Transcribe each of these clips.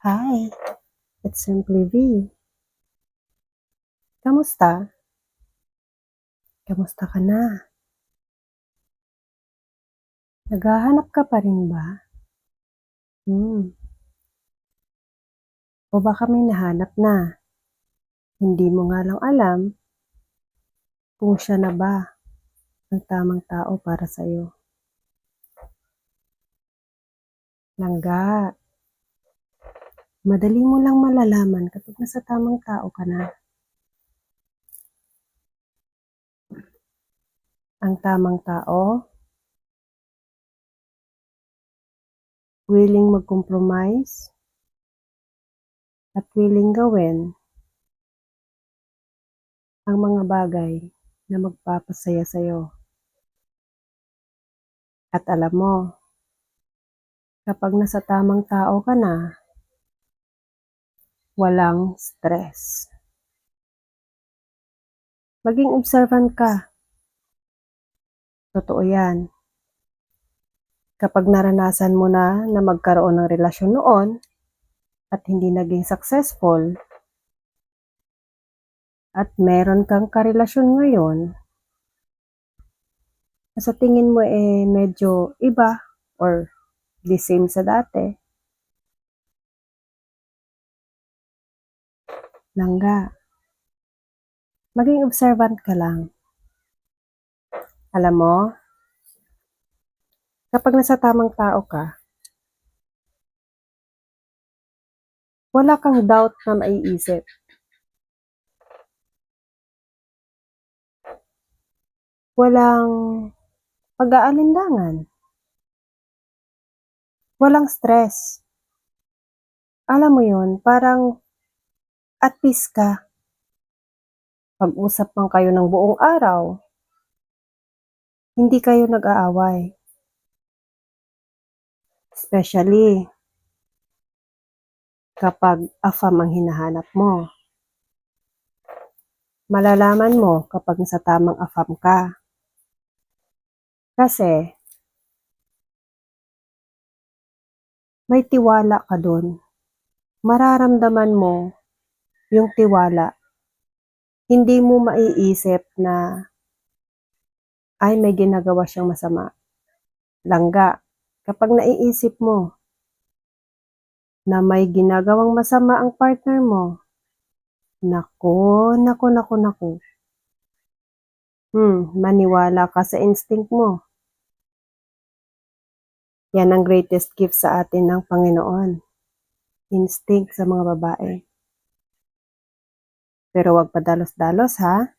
Hi, it's Simply V. Kamusta? Kamusta ka na? Naghahanap ka pa rin ba? Hmm. O baka may nahanap na. Hindi mo nga lang alam kung siya na ba ang tamang tao para sa'yo. Langga, madali mo lang malalaman kapag nasa tamang tao ka na. Ang tamang tao, willing mag-compromise at willing gawin ang mga bagay na magpapasaya sa'yo. At alam mo, kapag nasa tamang tao ka na, walang stress. Maging observant ka. Totoo yan. Kapag naranasan mo na magkaroon ng relasyon noon at hindi naging successful at meron kang karelasyon ngayon, sa tingin mo medyo iba or the same sa dati, langga, maging observant ka lang. Alam mo, kapag nasa tamang tao ka, wala kang doubt na maiisip. Walang pag-aalinlangan. Walang stress. Alam mo yun, parang at peace ka. Pag-usap man kayo ng buong araw, hindi kayo nag-aaway. Especially kapag afam ang hinahanap mo. Malalaman mo kapag sa tamang afam ka. Kasi may tiwala ka dun. Mararamdaman mo yung tiwala. Hindi mo maiisip na ay may ginagawa siyang masama. Langga, kapag naiisip mo na may ginagawang masama ang partner mo, naku, maniwala ka sa instinct mo. Yan ang greatest gift sa atin ng Panginoon. Instinct sa mga babae. Pero wag padalos-dalos ha.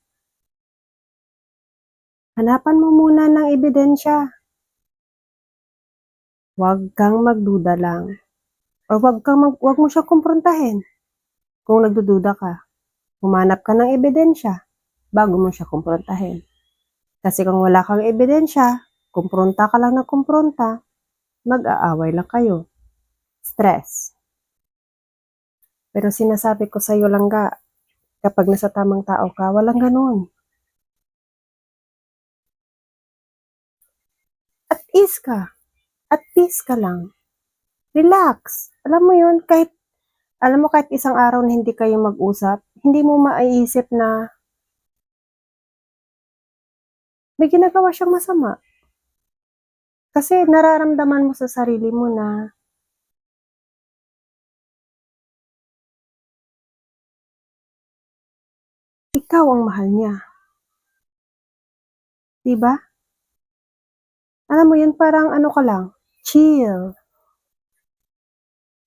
Hanapan mo muna ng ebidensya. Wag kang magduda lang. O wag mo siya kumprontahin. Kung nagdududa ka, humanap ka ng ebidensya bago mo siya kumprontahin. Kasi kung wala kang ebidensya, kumpronta ka lang ng kumpronta, mag-aaway lang kayo. Stress. Pero sinasabi ko sa'yo langga, kapag nasa tamang tao ka, walang ganun. At ease ka. At peace ka lang. Relax. Alam mo kahit isang araw na hindi kayo mag-usap, hindi mo maiisip na may ginagawa siyang masama. Kasi nararamdaman mo sa sarili mo na ikaw ang mahal niya. Diba? Alam mo yun, parang ano ka lang, chill.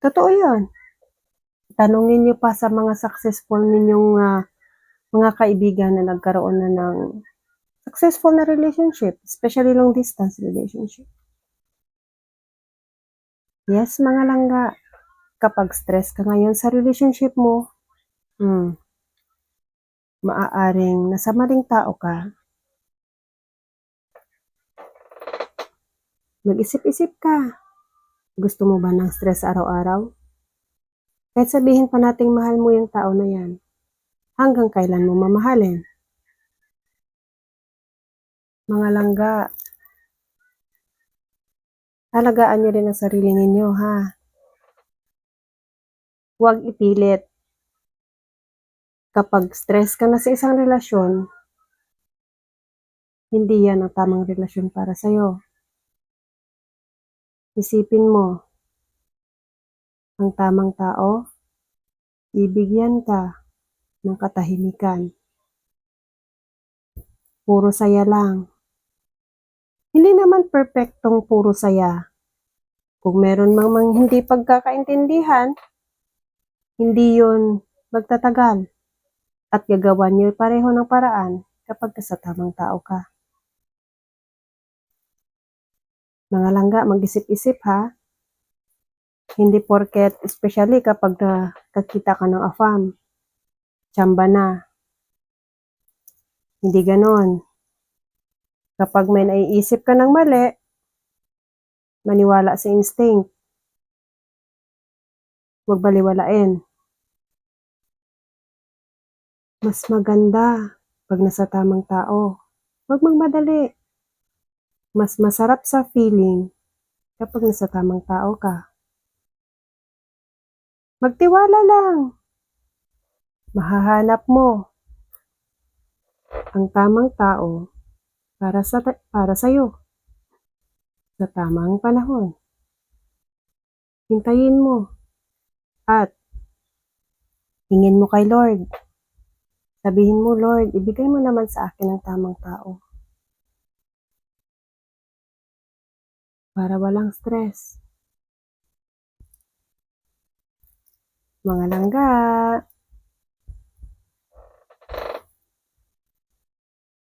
Totoo yun. Tanungin niyo pa sa mga successful ninyong mga kaibigan na nagkaroon na ng successful na relationship, especially long distance relationship. Yes, mga langga, kapag stress ka ngayon sa relationship mo, maaaring nasa maling tao ka. Mag-isip-isip ka. Gusto mo ba ng stress araw-araw? Kahit sabihin pa nating mahal mo yung tao na yan, hanggang kailan mo mamahalin? Mga langga, alagaan niyo rin ang sarili ninyo ha. Huwag ipilit. Kapag stress ka na sa isang relasyon, hindi yan ang tamang relasyon para sa'yo. Isipin mo, ang tamang tao, bibigyan ka ng katahimikan. Puro saya lang. Hindi naman perpektong puro saya. Kung meron mang hindi pagkakaintindihan, hindi yun magtatagal. At gagawa niyo pareho ng paraan kapag sa tamang tao ka. Mga langga, mag-isip-isip ha. Hindi porket, especially kapag nakakita ka ng afam, tsamba na. Hindi ganon. Kapag may naiisip ka ng mali, maniwala sa instinct. Huwag baliwalain. Mas maganda pag nasa tamang tao. Huwag magmadali. Mas masarap sa feeling kapag nasa tamang tao ka. Magtiwala lang. Mahahanap mo ang tamang tao para sa'yo sa tamang panahon. Hintayin mo at hingin mo kay Lord. Sabihin mo, Lord, ibigay mo naman sa akin ang tamang tao para walang stress. Mga langga,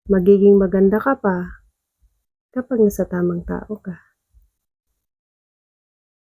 magiging maganda ka pa kapag nasa tamang tao ka.